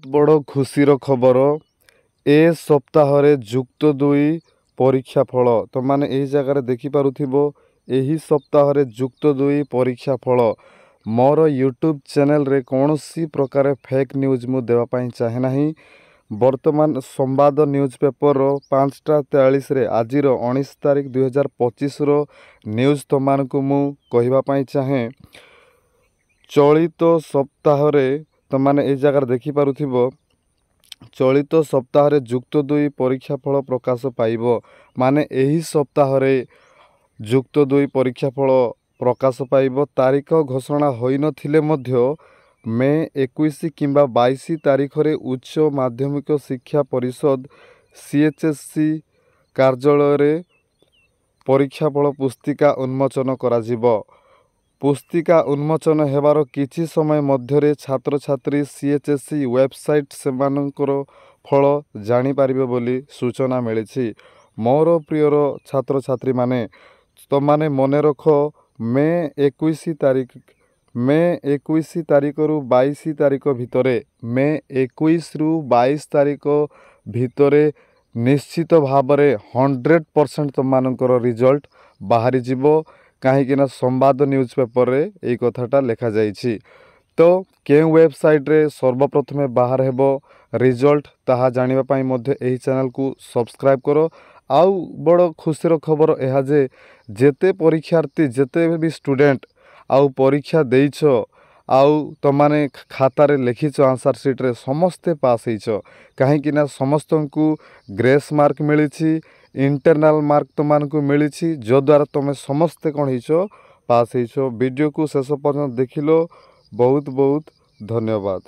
ବଡ଼ ଖୁସିର ଖବର ଏ ସପ୍ତାହରେ ଯୁକ୍ତ 2 ପରୀକ୍ଷା ଫଳ ତମାନେ ଏହି ଜାଗାରେ ଦେଖିପାରୁଥିବ। ଏହି ସପ୍ତାହରେ ଯୁକ୍ତ 2 ପରୀକ୍ଷା ଫଳ ମୋର ୟୁଟ୍ୟୁବ୍ ଚ୍ୟାନେଲରେ କୌଣସି ପ୍ରକାର ଫେକ୍ ନ୍ୟୁଜ୍ ମୁଁ ଦେବା ପାଇଁ ଚାହେଁ ନାହିଁ। ବର୍ତ୍ତମାନ ସମ୍ବାଦ ନ୍ୟୁଜ୍ ପେପରର 5ଟା 43ରେ ଆଜିର 19 ତାରିଖ 2025ର ନ୍ୟୁଜ୍ ତମାନଙ୍କୁ ମୁଁ କହିବା ପାଇଁ ଚାହେଁ। ଚଳିତ ସପ୍ତାହରେ ତମାନେ ଏହି ଜାଗାରେ ଦେଖିପାରୁଥିବ, ଚଳିତ ସପ୍ତାହରେ ଯୁକ୍ତ 2 ପରୀକ୍ଷା ଫଳ ପ୍ରକାଶ ପାଇବ। ମାନେ ଏହି ସପ୍ତାହରେ ଯୁକ୍ତ 2 ପରୀକ୍ଷା ଫଳ ପ୍ରକାଶ ପାଇବ। ତାରିଖ ଘୋଷଣା ହୋଇନଥିଲେ ମଧ୍ୟ ମେ 21 କିମ୍ବା 22 ତାରିଖରେ ଉଚ୍ଚ ମାଧ୍ୟମିକ ଶିକ୍ଷା ପରିଷଦ CHSC କାର୍ଯ୍ୟାଳୟରେ ପରୀକ୍ଷା ଫଳ ପୁସ୍ତିକା ଉନ୍ମୋଚନ କରାଯିବ। ପୁସ୍ତିକା ଉନ୍ମୋଚନ ହେବାର କିଛି ସମୟ ମଧ୍ୟରେ ଛାତ୍ରଛାତ୍ରୀ CHSC ୱେବସାଇଟ୍ ସେମାନଙ୍କର ଫଳ ଜାଣିପାରିବେ ବୋଲି ସୂଚନା ମିଳିଛି। ମୋର ପ୍ରିୟର ଛାତ୍ରଛାତ୍ରୀମାନେ, ତମାନେ ମନେ ରଖ, ମେ 21 ତାରିଖରୁ 22 ତାରିଖ ଭିତରେ, ମେ 21ରୁ 22 ତାରିଖ ଭିତରେ ନିଶ୍ଚିତ ଭାବରେ 100% ତମାନଙ୍କର ରିଜଲ୍ଟ ବାହାରିଯିବ। କାହିଁକିନା ସମ୍ବାଦ ନ୍ୟୁଜ୍ ପେପରରେ ଏହି କଥାଟା ଲେଖାଯାଇଛି। ତ କେଉଁ ୱେବସାଇଟ୍ରେ ସର୍ବପ୍ରଥମେ ବାହାର ହେବ ରିଜଲ୍ଟ ତାହା ଜାଣିବା ପାଇଁ ମଧ୍ୟ ଏହି ଚ୍ୟାନେଲକୁ ସବସ୍କ୍ରାଇବ୍ କର। ଆଉ ବଡ଼ ଖୁସିର ଖବର ଏହା ଯେ ଯେତେ ପରୀକ୍ଷାର୍ଥୀ, ଯେତେ ବି ଷ୍ଟୁଡେଣ୍ଟ ଆଉ ପରୀକ୍ଷା ଦେଇଛ ଆଉ ତମାନେ ଖାତାରେ ଲେଖିଛ ଆନ୍ସର ସିଟ୍ରେ ସମସ୍ତେ ପାସ୍ ହେଇଛ। କାହିଁକିନା ସମସ୍ତଙ୍କୁ ଗ୍ରେସ୍ ମାର୍କ ମିଳିଛି, ଇଣ୍ଟରନାଲ ମାର୍କ ତମାନଙ୍କୁ ମିଳିଛି, ଯଦ୍ୱାରା ତମେ ସମସ୍ତେ କ'ଣ ହେଇଛ, ପାସ୍ ହେଇଛ। ଭିଡ଼ିଓକୁ ଶେଷ ପର୍ଯ୍ୟନ୍ତ ଦେଖିଲ, ବହୁତ ବହୁତ ଧନ୍ୟବାଦ।